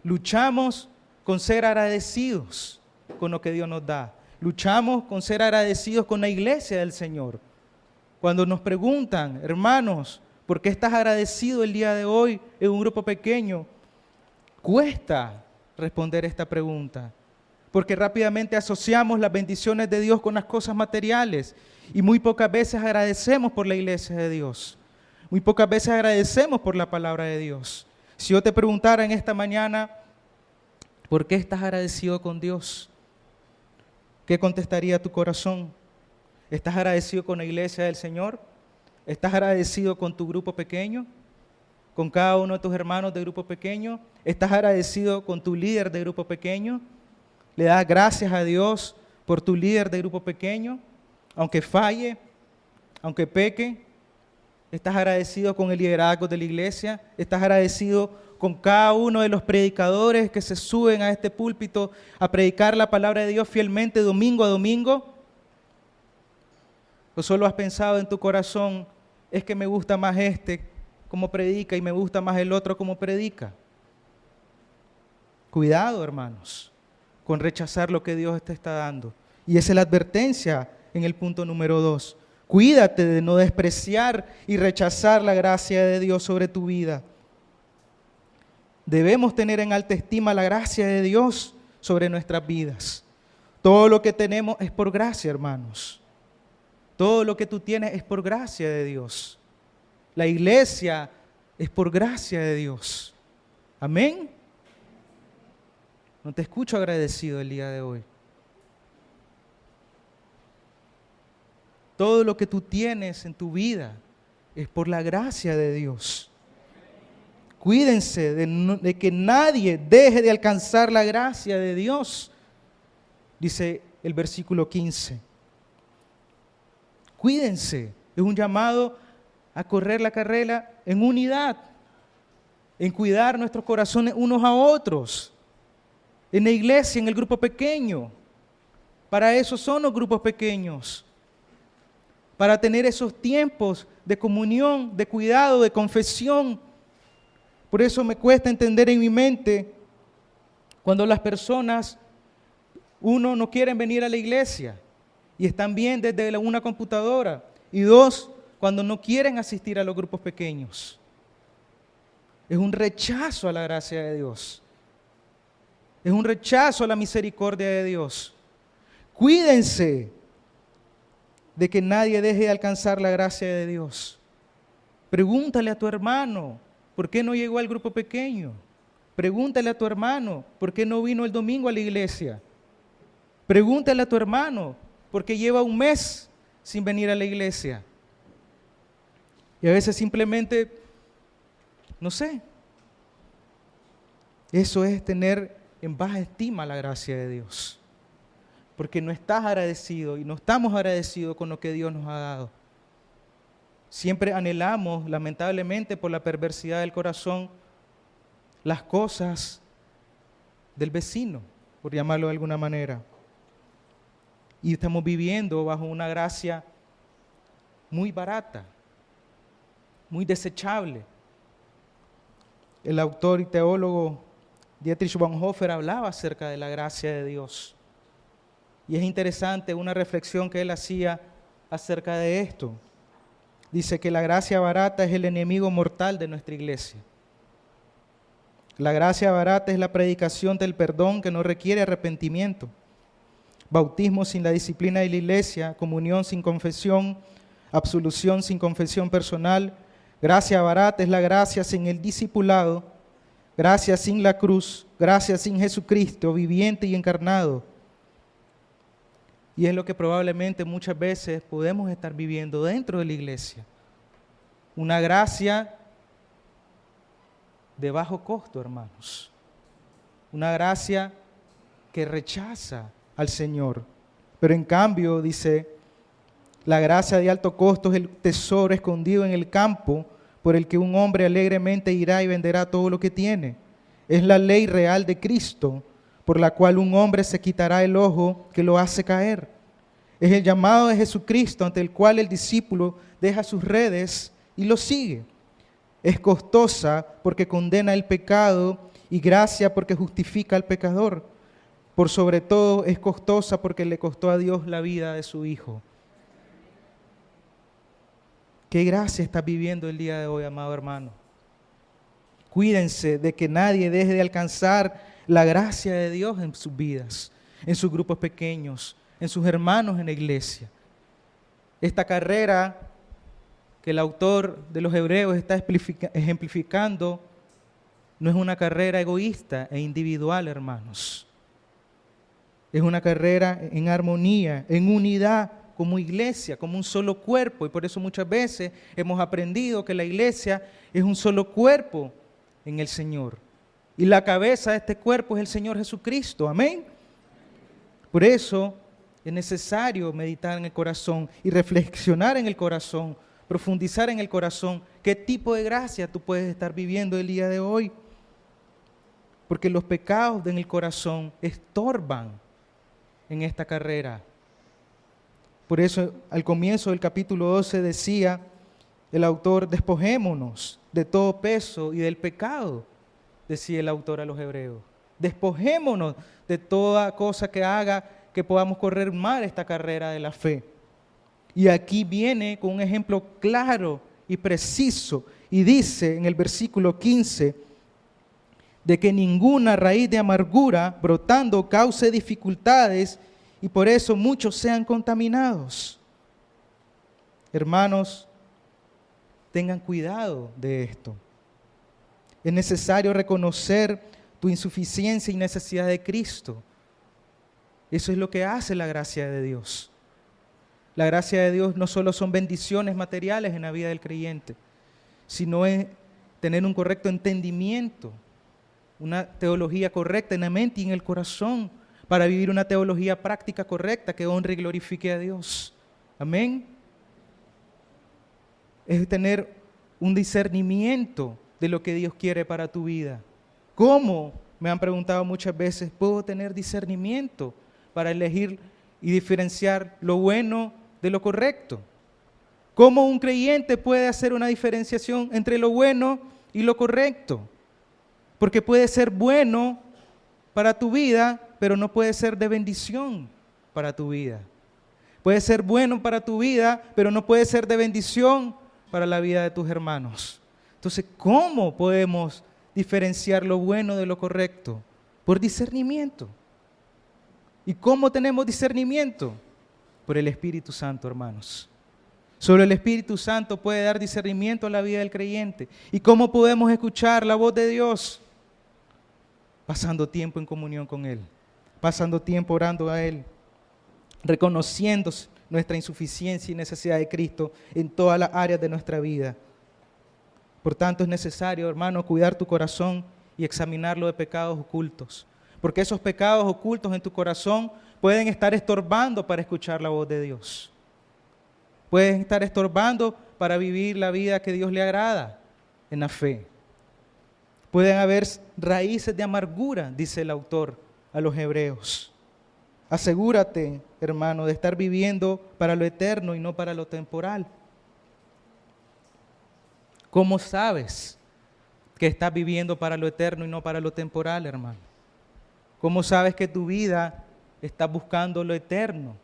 luchamos con ser agradecidos con lo que Dios nos da, luchamos con ser agradecidos con la iglesia del Señor. Cuando nos preguntan, hermanos, ¿por qué estás agradecido el día de hoy en un grupo pequeño? Cuesta responder esta pregunta, porque rápidamente asociamos las bendiciones de Dios con las cosas materiales y muy pocas veces agradecemos por la iglesia de Dios. Muy pocas veces agradecemos por la palabra de Dios. Si yo te preguntara en esta mañana, ¿por qué estás agradecido con Dios? ¿Qué contestaría tu corazón? ¿Estás agradecido con la iglesia del Señor? ¿Estás agradecido con tu grupo pequeño? ¿Con cada uno de tus hermanos de grupo pequeño? ¿Estás agradecido con tu líder de grupo pequeño? ¿Le das gracias a Dios por tu líder de grupo pequeño? Aunque falle, aunque peque, ¿estás agradecido con el liderazgo de la iglesia? ¿Estás agradecido con cada uno de los predicadores que se suben a este púlpito a predicar la palabra de Dios fielmente domingo a domingo? ¿O solo has pensado en tu corazón, es que me gusta más este como predica y me gusta más el otro como predica? Cuidado, hermanos, con rechazar lo que Dios te está dando. Y esa es la advertencia en el punto número 2. Cuídate de no despreciar y rechazar la gracia de Dios sobre tu vida. Debemos tener en alta estima la gracia de Dios sobre nuestras vidas. Todo lo que tenemos es por gracia, hermanos. Todo lo que tú tienes es por gracia de Dios. La iglesia es por gracia de Dios. Amén. No te escucho agradecido el día de hoy. Todo lo que tú tienes en tu vida es por la gracia de Dios. Cuídense de que nadie deje de alcanzar la gracia de Dios, dice el versículo 15. Cuídense, es un llamado a correr la carrera en unidad, en cuidar nuestros corazones unos a otros, en la iglesia, en el grupo pequeño. Para eso son los grupos pequeños, para tener esos tiempos de comunión, de cuidado, de confesión. Por eso me cuesta entender en mi mente cuando las personas, uno, no quieren venir a la iglesia y están bien desde una computadora, y dos, cuando no quieren asistir a los grupos pequeños. Es un rechazo a la gracia de Dios. Es un rechazo a la misericordia de Dios. Cuídense de que nadie deje de alcanzar la gracia de Dios. Pregúntale a tu hermano, ¿por qué no llegó al grupo pequeño? Pregúntale a tu hermano, ¿por qué no vino el domingo a la iglesia? Pregúntale a tu hermano, ¿por qué lleva un mes sin venir a la iglesia? Y a veces simplemente, no sé. Eso es tener en baja estima la gracia de Dios. Porque no estás agradecido y no estamos agradecidos con lo que Dios nos ha dado. Siempre anhelamos, lamentablemente por la perversidad del corazón, las cosas del vecino, por llamarlo de alguna manera. Y estamos viviendo bajo una gracia muy barata. muy desechable. El autor y teólogo Dietrich Bonhoeffer hablaba acerca de la gracia de Dios. Y es interesante una reflexión que él hacía acerca de esto. Dice que la gracia barata es el enemigo mortal de nuestra iglesia. La gracia barata es la predicación del perdón que no requiere arrepentimiento. Bautismo sin la disciplina de la iglesia, comunión sin confesión, absolución sin confesión personal. Gracia barata es la gracia sin el discipulado, gracia sin la cruz, gracia sin Jesucristo, viviente y encarnado. Y es lo que probablemente muchas veces podemos estar viviendo dentro de la iglesia. Una gracia de bajo costo, hermanos. Una gracia que rechaza al Señor. Pero en cambio, dice, la gracia de alto costo es el tesoro escondido en el campo por el que un hombre alegremente irá y venderá todo lo que tiene. Es la ley real de Cristo, por la cual un hombre se quitará el ojo que lo hace caer. Es el llamado de Jesucristo ante el cual el discípulo deja sus redes y lo sigue. Es costosa porque condena el pecado y gracia porque justifica al pecador. Por sobre todo es costosa porque le costó a Dios la vida de su Hijo. ¿Qué gracia estás viviendo el día de hoy, amado hermano? Cuídense de que nadie deje de alcanzar la gracia de Dios en sus vidas, en sus grupos pequeños, en sus hermanos en la iglesia. Esta carrera que el autor de los Hebreos está ejemplificando no es una carrera egoísta e individual, hermanos. Es una carrera en armonía, en unidad, como iglesia, como un solo cuerpo. Y por eso muchas veces hemos aprendido que la iglesia es un solo cuerpo en el Señor. Y la cabeza de este cuerpo es el Señor Jesucristo. Amén. Por eso es necesario meditar en el corazón y reflexionar en el corazón, profundizar en el corazón. ¿Qué tipo de gracia tú puedes estar viviendo el día de hoy? Porque los pecados en el corazón estorban en esta carrera. Por eso al comienzo del capítulo 12 decía el autor, despojémonos de todo peso y del pecado, decía el autor a los hebreos. Despojémonos de toda cosa que haga que podamos correr mal esta carrera de la fe. Y aquí viene con un ejemplo claro y preciso y dice en el versículo 15 de que ninguna raíz de amargura brotando cause dificultades y por eso muchos sean contaminados. Hermanos, tengan cuidado de esto. Es necesario reconocer tu insuficiencia y necesidad de Cristo. Eso es lo que hace la gracia de Dios. La gracia de Dios no solo son bendiciones materiales en la vida del creyente, sino es tener un correcto entendimiento, una teología correcta en la mente y en el corazón, para vivir una teología práctica correcta que honre y glorifique a Dios. Amén. Es tener un discernimiento de lo que Dios quiere para tu vida. ¿Cómo? Me han preguntado muchas veces, ¿puedo tener discernimiento para elegir y diferenciar lo bueno de lo correcto? ¿Cómo un creyente puede hacer una diferenciación entre lo bueno y lo correcto? Porque puede ser bueno para tu vida, pero no puede ser de bendición para tu vida. Puede ser bueno para tu vida, pero no puede ser de bendición para la vida de tus hermanos. Entonces, ¿cómo podemos diferenciar lo bueno de lo correcto? Por discernimiento. ¿Y cómo tenemos discernimiento? Por el Espíritu Santo, hermanos. Solo el Espíritu Santo puede dar discernimiento a la vida del creyente. ¿Y cómo podemos escuchar la voz de Dios? Pasando tiempo en comunión con Él, pasando tiempo orando a Él, reconociendo nuestra insuficiencia y necesidad de Cristo en todas las áreas de nuestra vida. Por tanto, es necesario, hermano, cuidar tu corazón y examinarlo de pecados ocultos, porque esos pecados ocultos en tu corazón pueden estar estorbando para escuchar la voz de Dios. Pueden estar estorbando para vivir la vida que Dios le agrada en la fe. Pueden haber raíces de amargura, dice el autor a los hebreos. Asegúrate, hermano, de estar viviendo para lo eterno y no para lo temporal. ¿Cómo sabes que estás viviendo para lo eterno y no para lo temporal, hermano? ¿Cómo sabes que tu vida está buscando lo eterno?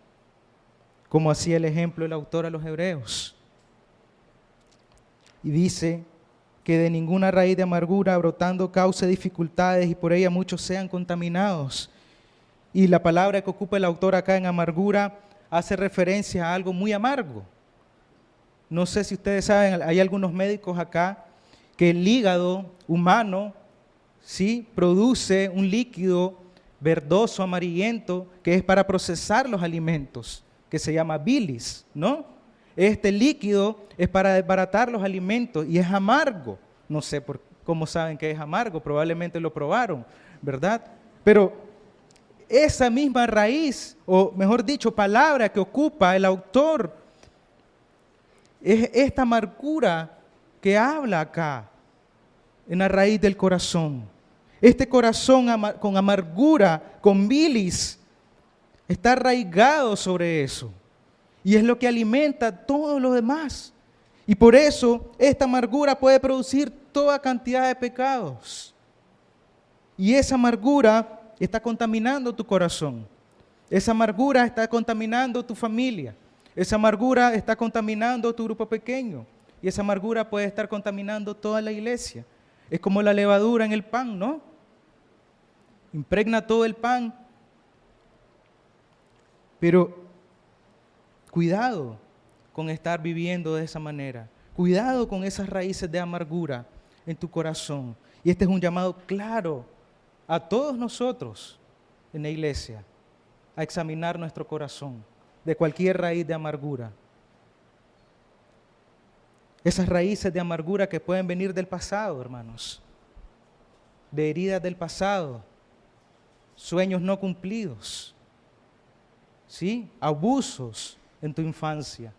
Como hacía el ejemplo el autor a los Hebreos. Y dice que de ninguna raíz de amargura brotando cause dificultades y por ella muchos sean contaminados. Y la palabra que ocupa el autor acá en amargura hace referencia a algo muy amargo. No sé si ustedes saben, hay algunos médicos acá que el hígado humano, ¿sí?, produce un líquido verdoso, amarillento, que es para procesar los alimentos, que se llama bilis, ¿no? Este líquido es para desbaratar los alimentos y es amargo. No sé cómo saben que es amargo, probablemente lo probaron, ¿verdad? Pero esa misma raíz, o mejor dicho, palabra que ocupa el autor, es esta amargura que habla acá, en la raíz del corazón. Este corazón con amargura, con bilis, está arraigado sobre eso. Y es lo que alimenta todo lo demás. Y por eso esta amargura puede producir toda cantidad de pecados. Y esa amargura está contaminando tu corazón. Esa amargura está contaminando tu familia. Esa amargura está contaminando tu grupo pequeño. Y esa amargura puede estar contaminando toda la iglesia. Es como la levadura en el pan, ¿no? Impregna todo el pan. Pero cuidado con estar viviendo de esa manera. Cuidado con esas raíces de amargura en tu corazón. Y este es un llamado claro a todos nosotros en la iglesia a examinar nuestro corazón de cualquier raíz de amargura. Esas raíces de amargura que pueden venir del pasado, hermanos, de heridas del pasado, sueños no cumplidos, ¿sí?, abusos en tu infancia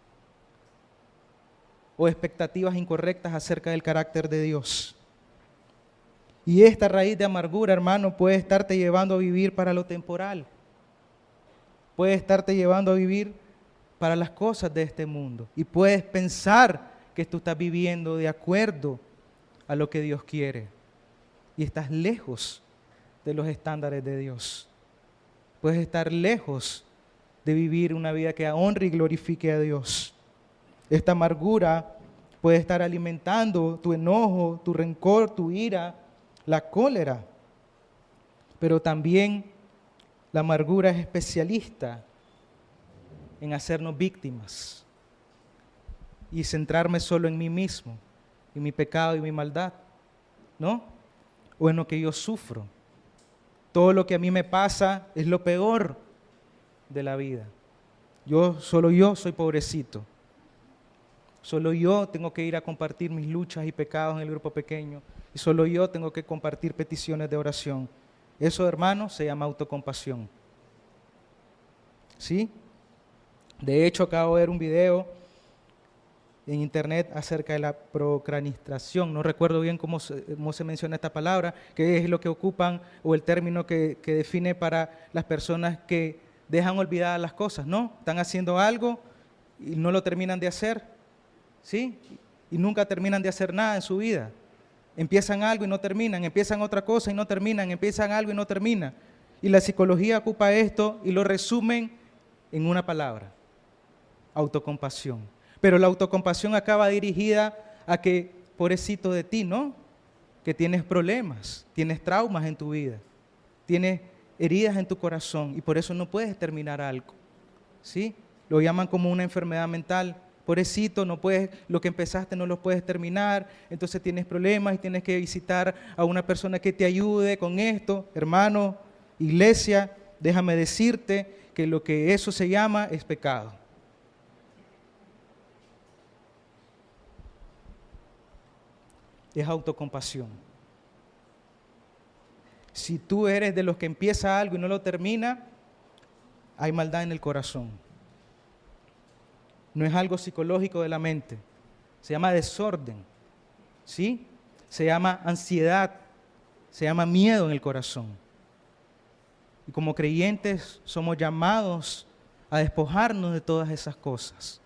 o expectativas incorrectas acerca del carácter de Dios. Y esta raíz de amargura, hermano, puede estarte llevando a vivir para lo temporal. Puede estarte llevando a vivir para las cosas de este mundo. Y puedes pensar que tú estás viviendo de acuerdo a lo que Dios quiere. Y estás lejos de los estándares de Dios. Puedes estar lejos de vivir una vida que honre y glorifique a Dios. Esta amargura puede estar alimentando tu enojo, tu rencor, tu ira, la cólera. Pero también la amargura es especialista en hacernos víctimas y centrarme solo en mí mismo, en mi pecado y mi maldad, ¿no? O en lo que yo sufro. Todo lo que a mí me pasa es lo peor de la vida. Solo yo soy pobrecito. Solo yo tengo que ir a compartir mis luchas y pecados en el grupo pequeño. Y solo yo tengo que compartir peticiones de oración. Eso, hermano, se llama autocompasión. ¿Sí? De hecho, acabo de ver un video en internet acerca de la procrastinación. No recuerdo bien cómo se menciona esta palabra, que es lo que ocupan, o el término que define para las personas que dejan olvidadas las cosas, ¿no? Están haciendo algo y no lo terminan de hacer, ¿sí? Y nunca terminan de hacer nada en su vida. Empiezan algo y no terminan, empiezan otra cosa y no terminan, empiezan algo y no terminan. Y la psicología ocupa esto y lo resumen en una palabra: autocompasión. Pero la autocompasión acaba dirigida a que, pobrecito de ti, ¿no? Que tienes problemas, tienes traumas en tu vida, tienes heridas en tu corazón y por eso no puedes terminar algo, ¿sí? Lo llaman como una enfermedad mental. Pobrecito, no puedes, lo que empezaste no lo puedes terminar, entonces tienes problemas y tienes que visitar a una persona que te ayude con esto. Hermano, iglesia, déjame decirte que lo que eso se llama es pecado. Es autocompasión. Si tú eres de los que empieza algo y no lo termina, hay maldad en el corazón. No es algo psicológico de la mente. Se llama desorden, ¿sí? Se llama ansiedad, se llama miedo en el corazón. Y como creyentes somos llamados a despojarnos de todas esas cosas,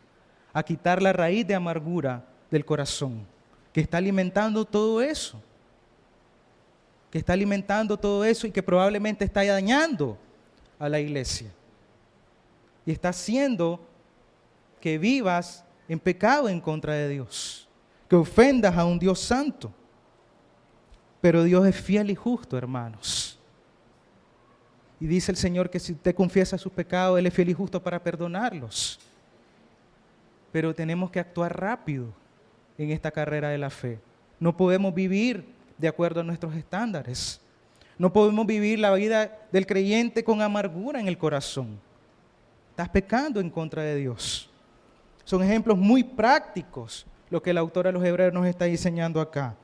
a quitar la raíz de amargura del corazón. que está alimentando todo eso. Que está alimentando todo eso y que probablemente está dañando a la iglesia. Y está haciendo que vivas en pecado en contra de Dios. Que ofendas a un Dios santo. Pero Dios es fiel y justo, hermanos. Y dice el Señor que si usted confiesa sus pecados, Él es fiel y justo para perdonarlos. Pero tenemos que actuar rápido en esta carrera de la fe. No podemos vivir de acuerdo a nuestros estándares. No podemos vivir la vida del creyente con amargura en el corazón. Estás pecando en contra de Dios. Son ejemplos muy prácticos lo que el autor de los Hebreos nos está diseñando acá.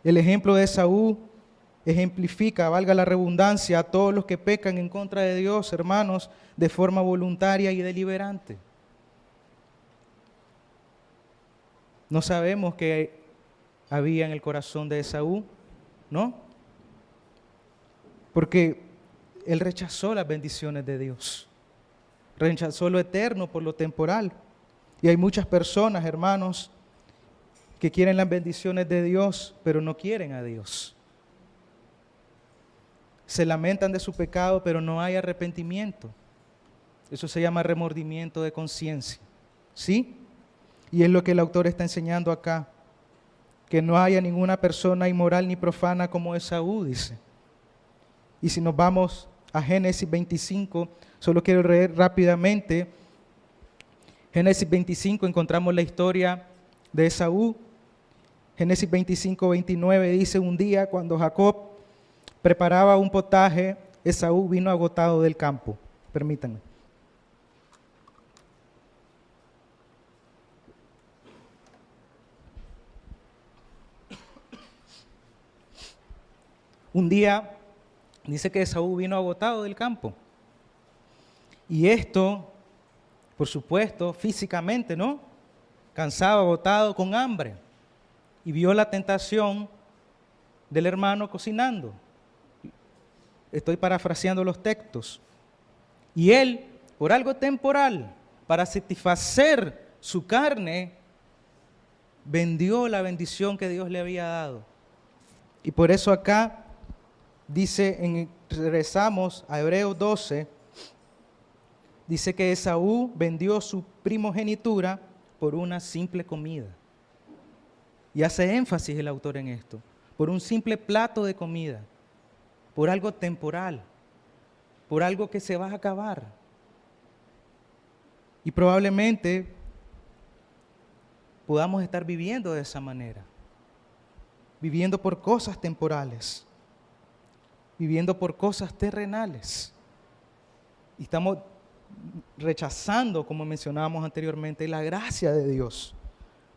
El ejemplo de Esaú ejemplifica, valga la redundancia, a todos los que pecan en contra de Dios, hermanos, de forma voluntaria y deliberante. No sabemos qué había en el corazón de Esaú, ¿no? Porque él rechazó las bendiciones de Dios. Rechazó lo eterno por lo temporal. Y hay muchas personas, hermanos, que quieren las bendiciones de Dios, pero no quieren a Dios. Se lamentan de su pecado, pero no hay arrepentimiento. Eso se llama remordimiento de conciencia. ¿Sí? Y es lo que el autor está enseñando acá. Que no haya ninguna persona inmoral ni profana como Esaú, dice. Y si nos vamos a Génesis 25, solo quiero leer rápidamente. Génesis 25 encontramos la historia de Esaú. Génesis 25, 29 dice: un día cuando Jacob preparaba un potaje, Esaú vino agotado del campo. Permítanme. Un día dice que Esaú vino agotado del campo. Y esto, por supuesto, físicamente, ¿no? Cansado, agotado, con hambre. Y vio la tentación del hermano cocinando. Estoy parafraseando los textos. Y él, por algo temporal, para satisfacer su carne, vendió la bendición que Dios le había dado. Y por eso acá dice, regresamos a Hebreos 12, dice que Esaú vendió su primogenitura por una simple comida. Y hace énfasis el autor en esto, por un simple plato de comida, por algo temporal, por algo que se va a acabar. Y probablemente podamos estar viviendo de esa manera, viviendo por cosas temporales, viviendo por cosas terrenales. Y estamos rechazando, como mencionábamos anteriormente, la gracia de Dios.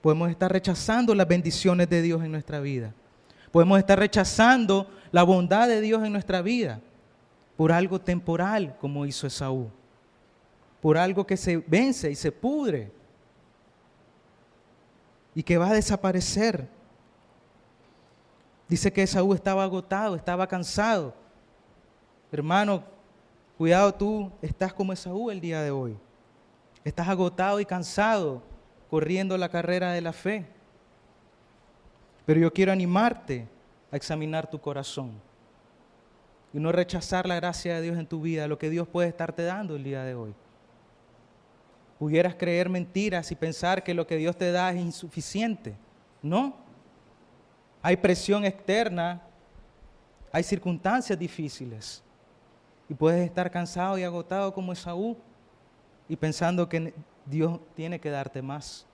Podemos estar rechazando las bendiciones de Dios en nuestra vida. Podemos estar rechazando la bondad de Dios en nuestra vida por algo temporal, como hizo Esaú. Por algo que se vence y se pudre y que va a desaparecer. Dice que Esaú estaba agotado, estaba cansado. Hermano, cuidado, tú estás como Esaú el día de hoy. Estás agotado y cansado corriendo la carrera de la fe. Pero yo quiero animarte a examinar tu corazón y no rechazar la gracia de Dios en tu vida, lo que Dios puede estarte dando el día de hoy. Pudieras creer mentiras y pensar que lo que Dios te da es insuficiente. No. Hay presión externa, hay circunstancias difíciles y puedes estar cansado y agotado como Esaú y pensando que Dios tiene que darte más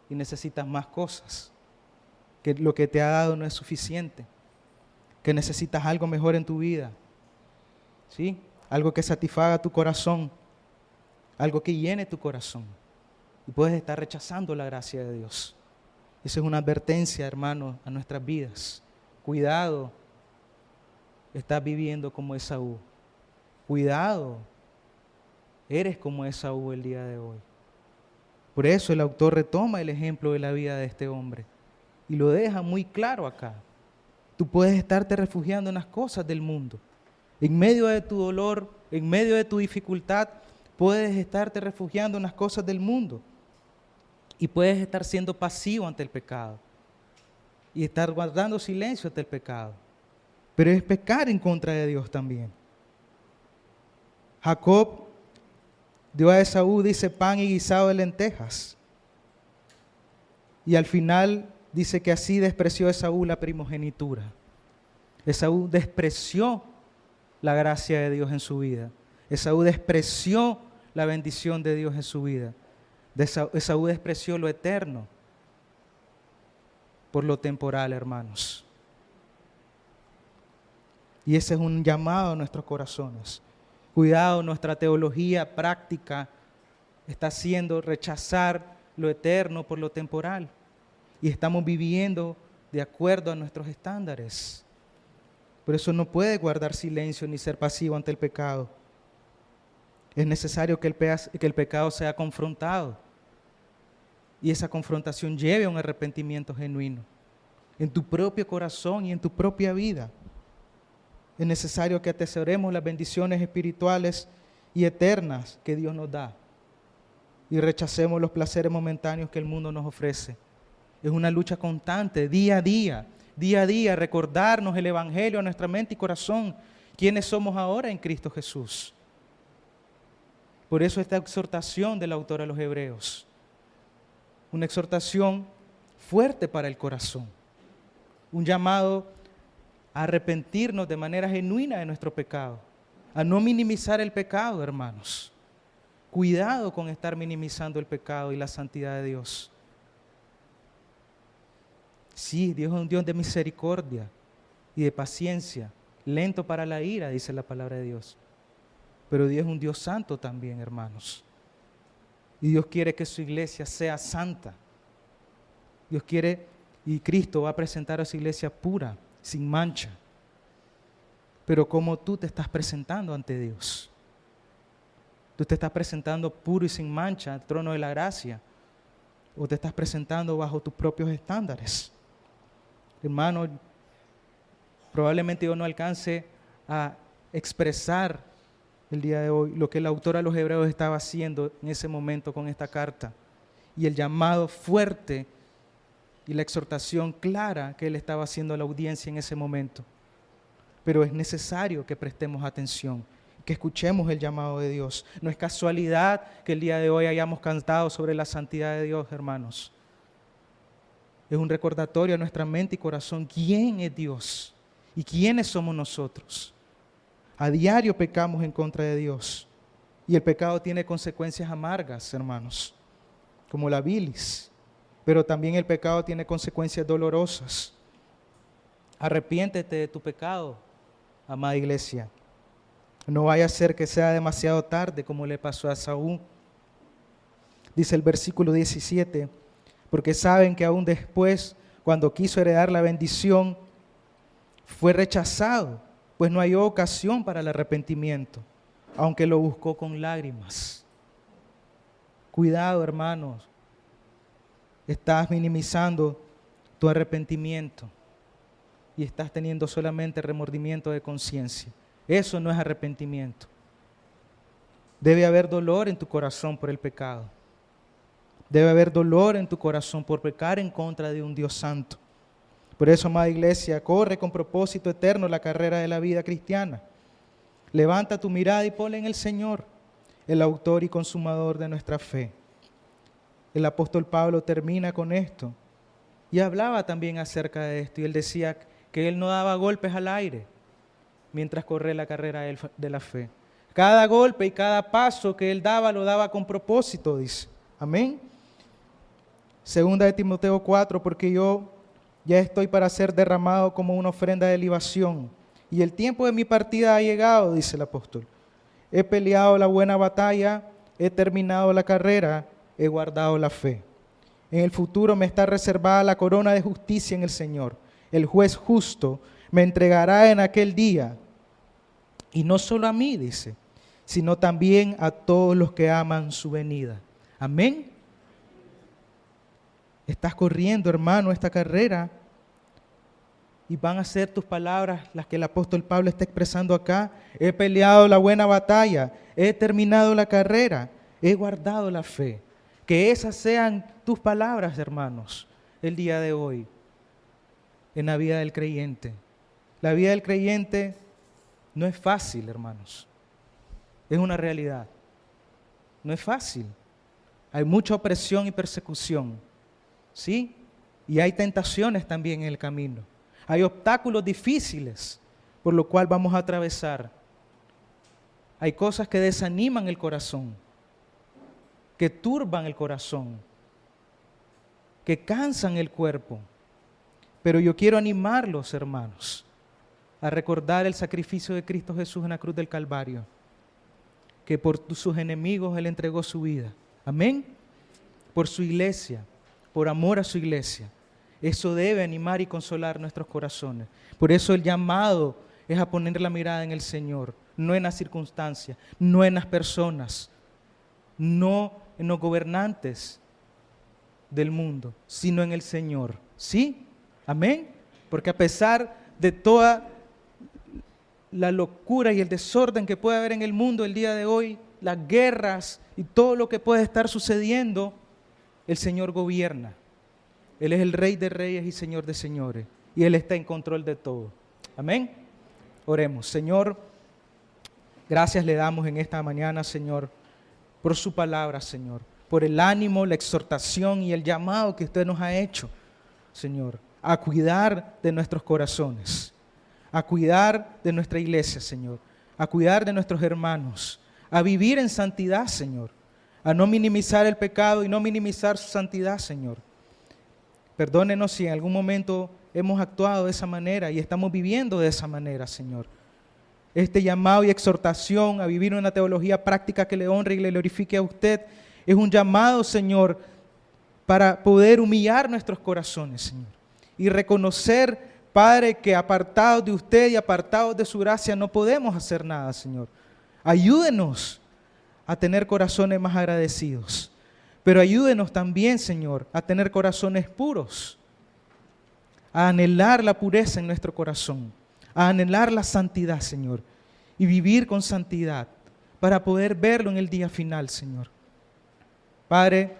y necesitas más cosas, que lo que te ha dado no es suficiente, que necesitas algo mejor en tu vida, ¿sí? Algo que satisfaga tu corazón, algo que llene tu corazón. Y puedes estar rechazando la gracia de Dios. Esa es una advertencia, hermano, a nuestras vidas. Cuidado, estás viviendo como Esaú. Cuidado, eres como Esaú el día de hoy. Por eso el autor retoma el ejemplo de la vida de este hombre y lo deja muy claro acá. Tú puedes estarte refugiando en las cosas del mundo. En medio de tu dolor, en medio de tu dificultad, puedes estarte refugiando en las cosas del mundo. Y puedes estar siendo pasivo ante el pecado y estar guardando silencio ante el pecado. Pero es pecar en contra de Dios también. Jacob dio a Esaú, dice, pan y guisado de lentejas. Y al final dice que así despreció Esaú la primogenitura. Esaú despreció la gracia de Dios en su vida. Esaú despreció la bendición de Dios en su vida. Esaú despreció lo eterno por lo temporal, hermanos. Y ese es un llamado a nuestros corazones. Cuidado, nuestra teología práctica está haciendo rechazar lo eterno por lo temporal. Y estamos viviendo de acuerdo a nuestros estándares. Por eso no puede guardar silencio ni ser pasivo ante el pecado. Es necesario que el pecado sea confrontado. Y esa confrontación lleve a un arrepentimiento genuino. En tu propio corazón y en tu propia vida. Es necesario que atesoremos las bendiciones espirituales y eternas que Dios nos da. Y rechacemos los placeres momentáneos que el mundo nos ofrece. Es una lucha constante, día a día, recordarnos el Evangelio a nuestra mente y corazón, quiénes somos ahora en Cristo Jesús. Por eso esta exhortación del autor a los Hebreos, una exhortación fuerte para el corazón, un llamado a arrepentirnos de manera genuina de nuestro pecado, a no minimizar el pecado, hermanos. Cuidado con estar minimizando el pecado y la santidad de Dios. Sí, Dios es un Dios de misericordia y de paciencia, lento para la ira, dice la palabra de Dios. Pero Dios es un Dios santo también, hermanos. Y Dios quiere que su iglesia sea santa. Dios quiere, y Cristo va a presentar a su iglesia pura, sin mancha. Pero ¿cómo tú te estás presentando ante Dios? ¿Tú te estás presentando puro y sin mancha al trono de la gracia? ¿O te estás presentando bajo tus propios estándares? Hermano, probablemente yo no alcance a expresar el día de hoy lo que el autor a los Hebreos estaba haciendo en ese momento con esta carta y el llamado fuerte y la exhortación clara que él estaba haciendo a la audiencia en ese momento. Pero es necesario que prestemos atención, que escuchemos el llamado de Dios. No es casualidad que el día de hoy hayamos cantado sobre la santidad de Dios, hermanos. Es un recordatorio a nuestra mente y corazón quién es Dios y quiénes somos nosotros. A diario pecamos en contra de Dios y el pecado tiene consecuencias amargas, hermanos, como la bilis, pero también el pecado tiene consecuencias dolorosas. Arrepiéntete de tu pecado, amada iglesia. No vaya a ser que sea demasiado tarde como le pasó a Saúl. Dice el versículo 17, porque saben que aún después, cuando quiso heredar la bendición, fue rechazado, pues no halló ocasión para el arrepentimiento, aunque lo buscó con lágrimas. Cuidado, hermanos, estás minimizando tu arrepentimiento y estás teniendo solamente remordimiento de conciencia. Eso no es arrepentimiento. Debe haber dolor en tu corazón por el pecado. Debe haber dolor en tu corazón por pecar en contra de un Dios santo. Por eso, amada iglesia, corre con propósito eterno la carrera de la vida cristiana. Levanta tu mirada y ponla en el Señor, el autor y consumador de nuestra fe. El apóstol Pablo termina con esto y hablaba también acerca de esto. Y él decía que él no daba golpes al aire mientras corre la carrera de la fe. Cada golpe y cada paso que él daba, lo daba con propósito, dice. Amén. Segunda de Timoteo 4, porque yo ya estoy para ser derramado como una ofrenda de libación, y el tiempo de mi partida ha llegado, dice el apóstol. He peleado la buena batalla, he terminado la carrera, he guardado la fe. En el futuro me está reservada la corona de justicia en el Señor. El juez justo me entregará en aquel día, y no solo a mí, dice, sino también a todos los que aman su venida. Amén. Estás corriendo, hermano, esta carrera y van a ser tus palabras las que el apóstol Pablo está expresando acá. He peleado la buena batalla, he terminado la carrera, he guardado la fe. Que esas sean tus palabras, hermanos, el día de hoy, en la vida del creyente. La vida del creyente no es fácil, hermanos. Es una realidad. No es fácil. Hay mucha opresión y persecución, ¿sí? Y hay tentaciones también en el camino. Hay obstáculos difíciles por lo cual vamos a atravesar. Hay cosas que desaniman el corazón, que turban el corazón, que cansan el cuerpo. Pero yo quiero animarlos, hermanos, a recordar el sacrificio de Cristo Jesús en la cruz del Calvario, que por sus enemigos Él entregó su vida. Amén. Por su iglesia, por amor a su iglesia. Eso debe animar y consolar nuestros corazones. Por eso el llamado es a poner la mirada en el Señor, no en las circunstancias, no en las personas, no en los gobernantes del mundo, sino en el Señor. ¿Sí? Amén. Porque a pesar de toda la locura y el desorden que puede haber en el mundo el día de hoy, las guerras y todo lo que puede estar sucediendo, el Señor gobierna. Él es el Rey de Reyes y Señor de Señores, y Él está en control de todo. Amén. Oremos. Señor, gracias le damos en esta mañana, Señor, por su palabra, Señor, por el ánimo, la exhortación y el llamado que usted nos ha hecho, Señor, a cuidar de nuestros corazones, a cuidar de nuestra iglesia, Señor, a cuidar de nuestros hermanos, a vivir en santidad, Señor, a no minimizar el pecado y no minimizar su santidad, Señor. Perdónenos si en algún momento hemos actuado de esa manera y estamos viviendo de esa manera, Señor. Este llamado y exhortación a vivir una teología práctica que le honre y le glorifique a usted es un llamado, Señor, para poder humillar nuestros corazones, Señor, y reconocer, Padre, que apartados de usted y apartados de su gracia no podemos hacer nada, Señor. Ayúdenos a tener corazones más agradecidos, pero ayúdenos también, Señor, a tener corazones puros, a anhelar la pureza en nuestro corazón, a anhelar la santidad, Señor, y vivir con santidad para poder verlo en el día final, Señor. Padre,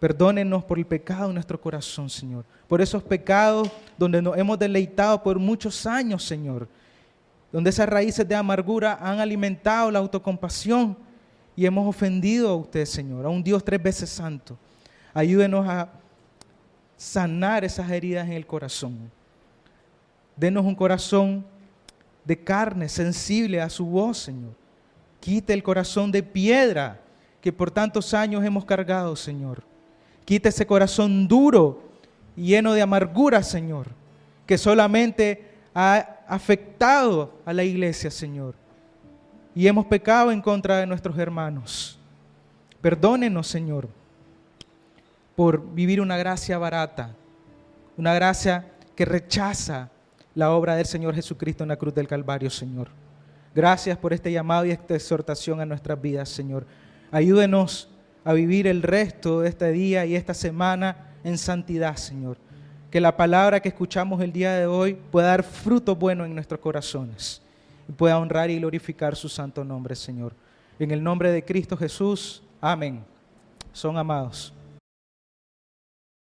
perdónenos por el pecado en nuestro corazón, Señor, por esos pecados donde nos hemos deleitado por muchos años, Señor, donde esas raíces de amargura han alimentado la autocompasión y hemos ofendido a usted, Señor, a un Dios 3 veces santo. Ayúdenos a sanar esas heridas en el corazón. Denos un corazón de carne, sensible a su voz, Señor. Quite el corazón de piedra que por tantos años hemos cargado, Señor. Quite ese corazón duro y lleno de amargura, Señor, que solamente ha afectado a la iglesia, Señor. Y hemos pecado en contra de nuestros hermanos. Perdónenos, Señor, por vivir una gracia barata, una gracia que rechaza la obra del Señor Jesucristo en la cruz del Calvario, Señor. Gracias por este llamado y esta exhortación a nuestras vidas, Señor. Ayúdenos a vivir el resto de este día y esta semana en santidad, Señor. Que la palabra que escuchamos el día de hoy pueda dar fruto bueno en nuestros corazones y pueda honrar y glorificar su santo nombre, Señor. En el nombre de Cristo Jesús, amén. Son amados.